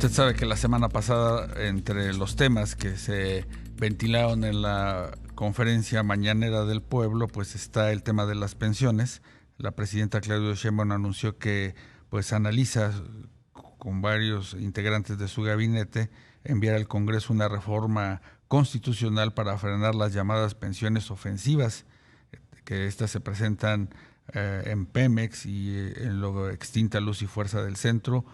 Usted sabe que la semana pasada, entre los temas que se ventilaron en la conferencia mañanera del pueblo, pues está el tema de las pensiones. La presidenta Claudia Sheinbaum anunció que pues analiza con varios integrantes de su gabinete enviar al Congreso una reforma constitucional para frenar las llamadas pensiones ofensivas, que estas se presentan en Pemex y en lo extinta Luz y Fuerza del Centro,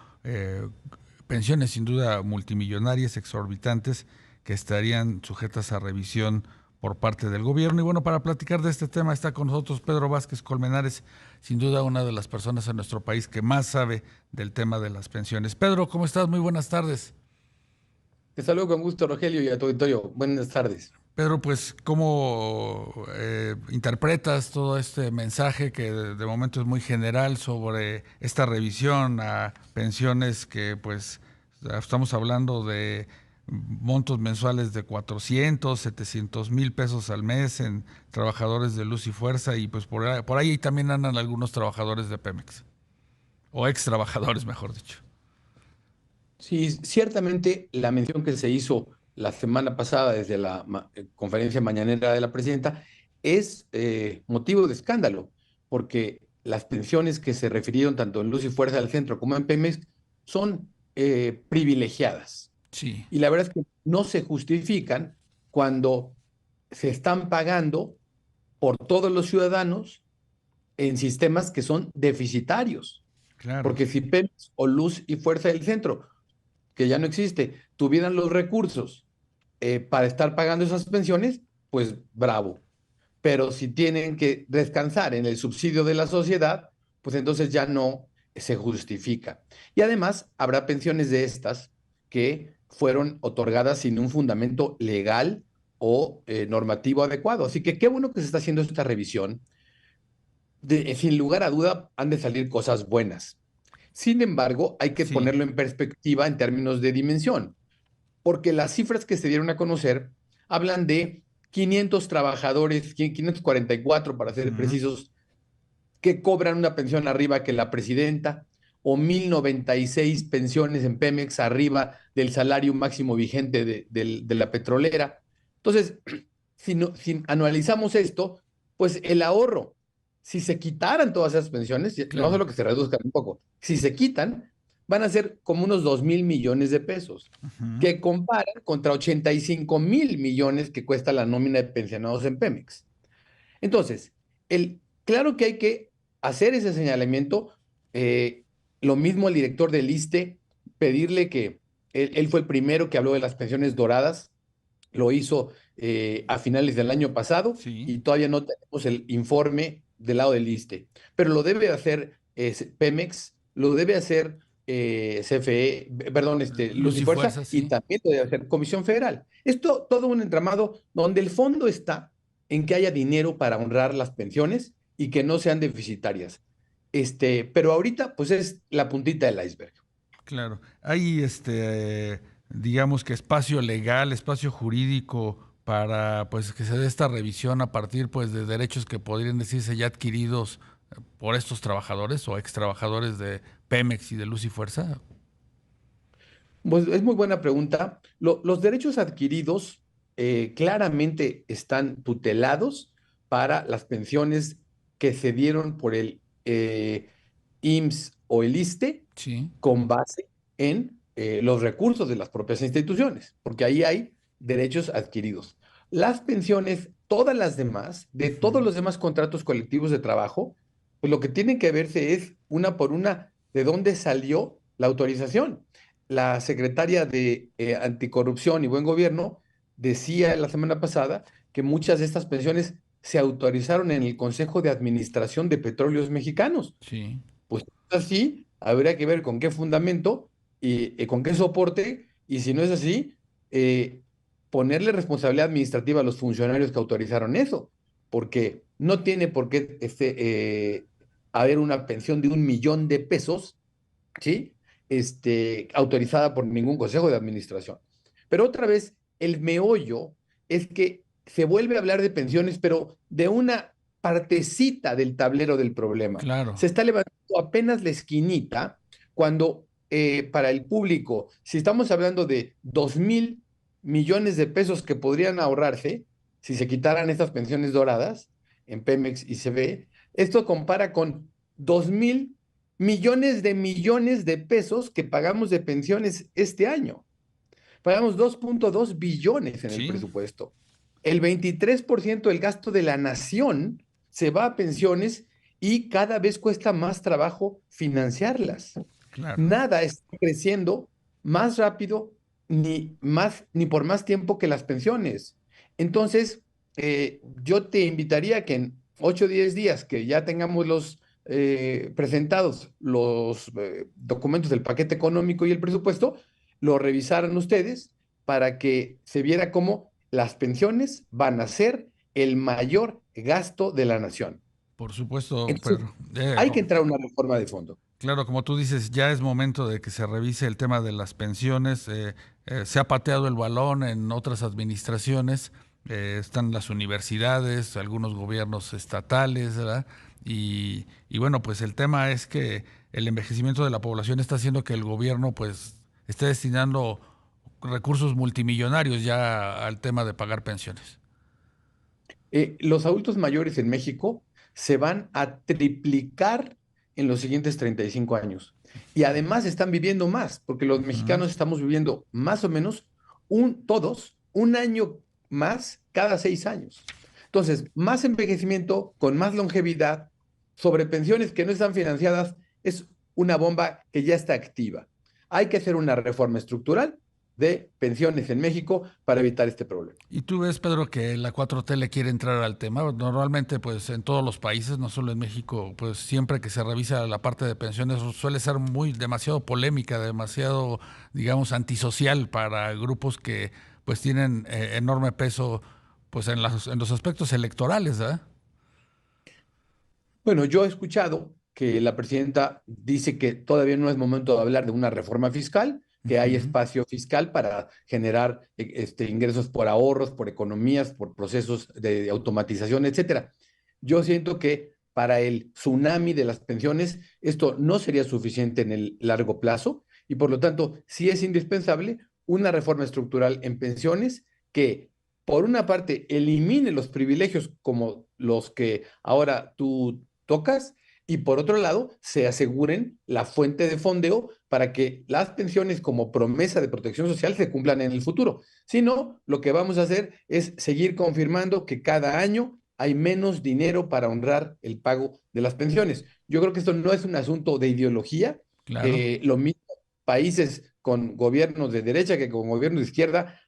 pensiones sin duda multimillonarias, exorbitantes, que estarían sujetas a revisión por parte del gobierno. Y bueno, para platicar de este tema está con nosotros Pedro Vázquez Colmenares, sin duda una de las personas en nuestro país que más sabe del tema de las pensiones. Pedro, ¿cómo estás? Muy buenas tardes. Te saludo con gusto, Rogelio, y a tu auditorio. Buenas tardes. Pedro, pues, ¿cómo interpretas todo este mensaje que de momento es muy general sobre esta revisión a pensiones que, pues, estamos hablando de montos mensuales de 400, 700 mil pesos al mes en trabajadores de Luz y Fuerza y pues por ahí también andan algunos trabajadores de Pemex, o ex trabajadores, mejor dicho? Sí, ciertamente la mención que se hizo la semana pasada desde la conferencia mañanera de la presidenta es motivo de escándalo, porque las pensiones que se refirieron tanto en Luz y Fuerza del Centro como en Pemex son privilegiadas. Sí, Y la verdad es que no se justifican cuando se están pagando por todos los ciudadanos en sistemas que son deficitarios. claro. Porque si Pemex o Luz y Fuerza del Centro, que ya no existe, tuvieran los recursos para estar pagando esas pensiones, pues bravo. Pero si tienen que descansar en el subsidio de la sociedad, pues entonces ya no se justifica. Y además habrá pensiones de estas que fueron otorgadas sin un fundamento legal o normativo adecuado. Así que qué bueno que se está haciendo esta revisión. Sin lugar a duda, han de salir cosas buenas. Sin embargo, hay que Sí. ponerlo en perspectiva en términos de dimensión, porque las cifras que se dieron a conocer hablan de 500 trabajadores, 544 para ser Ujú. precisos, que cobran una pensión arriba que la presidenta, o 1096 pensiones en Pemex arriba del salario máximo vigente de la petrolera. Entonces, si analizamos esto, pues el ahorro, si se quitaran todas esas pensiones, no Claro. solo que se reduzcan un poco, si se quitan, van a ser como unos 2,000 millones de pesos, Ujú. que comparan contra 85,000 millones que cuesta la nómina de pensionados en Pemex. Entonces, claro que hay que hacer ese señalamiento. eh, lo mismo el director del ISSSTE, pedirle que él fue el primero que habló de las pensiones doradas, lo hizo a finales del año pasado Sí. y todavía no tenemos el informe del lado del ISSSTE, pero lo debe hacer Pemex, lo debe hacer CFE, perdón, Luz Luz y y Fuerza, fuerza, y sí. también lo debe hacer Comisión Federal. Esto todo un entramado donde el fondo está en que haya dinero para honrar las pensiones y que no sean deficitarias. Pero ahorita, pues es la puntita del iceberg. Claro. Hay digamos que espacio legal, espacio jurídico para pues que se dé esta revisión a partir pues de derechos que podrían decirse ya adquiridos por estos trabajadores o ex trabajadores de Pemex y de Luz y Fuerza. Pues es muy buena pregunta. Los derechos adquiridos claramente están tutelados para las pensiones que se dieron por el IMSS o el ISSSTE Sí. con base en los recursos de las propias instituciones, porque ahí hay derechos adquiridos. Las pensiones, todas las demás, de todos Ujú. los demás contratos colectivos de trabajo, pues lo que tiene que verse es una por una de dónde salió la autorización. La secretaria de Anticorrupción y Buen Gobierno decía la semana pasada que muchas de estas pensiones se autorizaron en el Consejo de Administración de Petróleos Mexicanos. Sí. Pues así, habría que ver con qué fundamento y con qué soporte, y si no es así, eh, ponerle responsabilidad administrativa a los funcionarios que autorizaron eso, porque no tiene por qué haber una pensión de 1 millón de pesos, ¿sí? Autorizada por ningún consejo de administración. Pero otra vez, el meollo es que se vuelve a hablar de pensiones, pero de una partecita del tablero del problema. Claro. Se está levantando apenas la esquinita cuando para el público, si estamos hablando de 2.000 millones de pesos que podrían ahorrarse si se quitaran estas pensiones doradas en Pemex y CFE, esto compara con 2.000 millones de pesos que pagamos de pensiones este año. Pagamos 2.2 billones en el Sí, presupuesto. El 23% del gasto de la nación se va a pensiones y cada vez cuesta más trabajo financiarlas. claro. Nada está creciendo más rápido ni por más tiempo que las pensiones. Entonces, yo te invitaría a que en 8 o 10 días que ya tengamos presentados los documentos del paquete económico y el presupuesto, lo revisaran ustedes para que se viera cómo las pensiones van a ser el mayor gasto de la nación. Por supuesto, Entonces, Pedro. hay que entrar a una reforma de fondo. Claro, como tú dices, ya es momento de que se revise el tema de las pensiones. Se ha pateado el balón en otras administraciones. Están las universidades, algunos gobiernos estatales, ¿verdad? Y bueno, pues el tema es que el envejecimiento de la población está haciendo que el gobierno pues esté destinando recursos multimillonarios ya al tema de pagar pensiones. Los adultos mayores en México se van a triplicar en los siguientes 35 años. Y además están viviendo más, porque los Ujú. mexicanos estamos viviendo más o menos todos un año más cada 6 años. Entonces, más envejecimiento con más longevidad sobre pensiones que no están financiadas es una bomba que ya está activa. Hay que hacer una reforma estructural de pensiones en México para evitar este problema. Y tú ves, Pedro, que la 4T le quiere entrar al tema. Normalmente, pues en todos los países, no solo en México, pues siempre que se revisa la parte de pensiones suele ser muy demasiado polémica, demasiado, digamos, antisocial para grupos que pues tienen enorme peso pues en los aspectos electorales, ¿verdad? Bueno, yo he escuchado que la presidenta dice que todavía no es momento de hablar de una reforma fiscal, que hay Ujú. espacio fiscal para generar ingresos por ahorros, por economías, por procesos de automatización, etcétera. Yo siento que para el tsunami de las pensiones esto no sería suficiente en el largo plazo y por lo tanto sí es indispensable una reforma estructural en pensiones que por una parte elimine los privilegios como los que ahora tú tocas y por otro lado se aseguren la fuente de fondeo para que las pensiones como promesa de protección social se cumplan en el futuro. Si no, lo que vamos a hacer es seguir confirmando que cada año hay menos dinero para honrar el pago de las pensiones. Yo creo que esto no es un asunto de ideología. Claro. Lo mismo países con gobiernos de derecha que con gobiernos de izquierda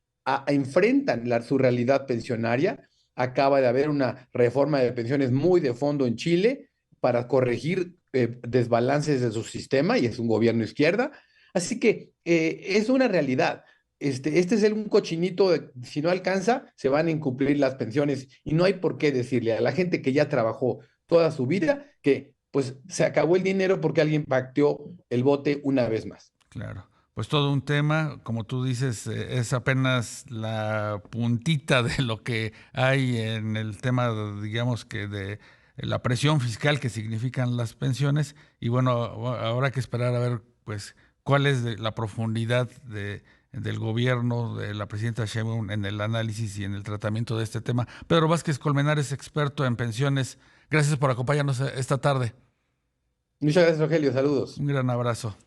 enfrentan su realidad pensionaria. Acaba de haber una reforma de pensiones muy de fondo en Chile para corregir desbalances de su sistema y es un gobierno izquierda. Así que es una realidad. Este es un cochinito, si no alcanza, se van a incumplir las pensiones y no hay por qué decirle a la gente que ya trabajó toda su vida que pues se acabó el dinero porque alguien pateó el bote una vez más. Claro, pues todo un tema, como tú dices, es apenas la puntita de lo que hay en el tema, digamos que de la presión fiscal que significan las pensiones. Y bueno, habrá que esperar a ver, pues, cuál es la profundidad del gobierno, de la presidenta Sheinbaum en el análisis y en el tratamiento de este tema. Pedro Vázquez Colmenares, experto en pensiones, gracias por acompañarnos esta tarde. Muchas gracias, Rogelio. Saludos. Un gran abrazo.